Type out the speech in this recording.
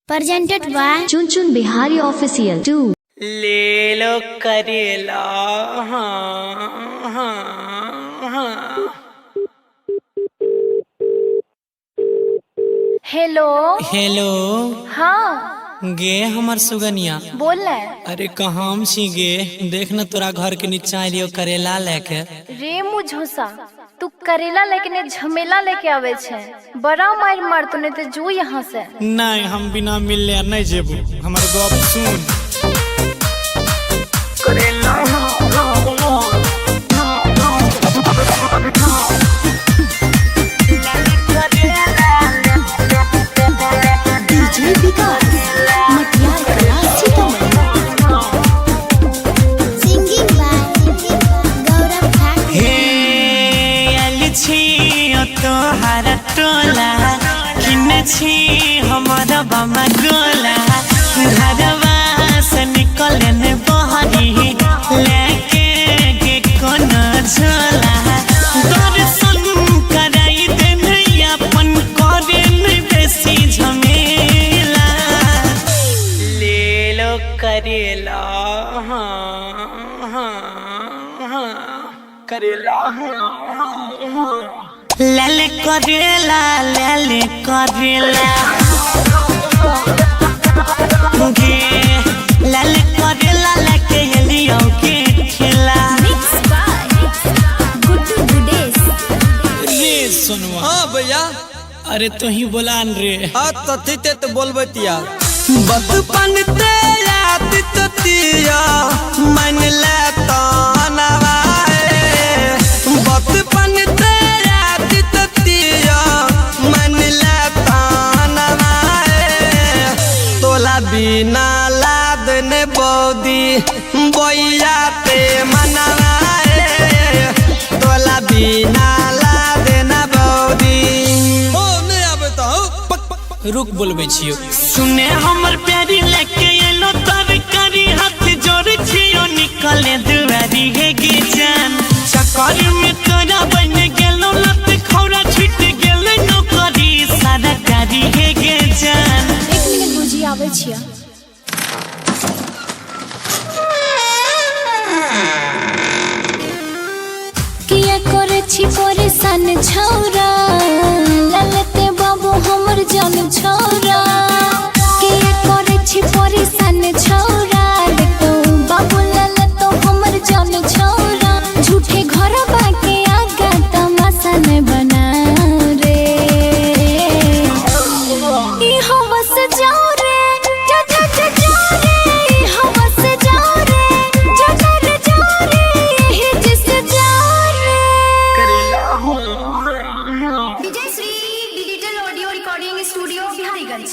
presented by चुन चुन Bihari official 2। ले लो करेला हाँ हाँ हाँ। हेलो हेलो हाँ गे हमर सुगनिया बोल रहे अरे कहाँ छी गे देख न तोरा घर के नीचा आइलियो करेला लेके। रे मुझोसा तू करेला लेके ने झमेला लेके आवे छे बड़ा मार मार तूने तो जो यहाँ से नहीं हम बिना मिलले नहीं जेबू हमर गप सुन। करेला डीजे विकास मटियार कला singing by Gaurav Thakur. हे आइल छी तोहार टोला किने छी हमर बामा गोला घरवा से निकले ने बहरी लेके के कोनो झोला दर्शन कराई देने अपन करे ने बेसी झमेला। ले लो करेला हाँ हाँ हाँ करेला लाले करेला लाले करेला गे लाले करेला लेके लियो के खिला। Mixed by Guddu Gudes. रे सुनवा हाँ भैया अरे तू ही बोलान रे तथीते तो बोलबतिया बचपन ते याद ततिया मन लेता नवाए बचपन ते याद ततिया मन लेता नवाए तोला बिना लाद ने बौदी बोया ते मनवाए तोला बिना लाद न बौदी ओ नहीं आबे तो रुक बोलबे छियो सुने हमर प्यारी लेके एलो तरकारी हाथ जोड़ छियो निकले दुआरी हे गे जान चक्कर में तोरा बन गेलो लत खौरा छूट गेलो नौकरी सारा कारी हे गे जान। 1 मिनट बुझी आवे छिया किया करे छी परेशान छौरा ललते बाबू हमर जान छौरा किया करे छी परेशान छौरा तो बाबू ललतो हमर जान छौरा झूठे घर बाके आगा तमाशा न बना रे ई हवस जाओ रे जा जा जा जाओ रे ई हवस जाओ रे जा जा रे जाओ रे यही जिस जाओ रे Vijay Shri digital audio recording studio Biharigunj.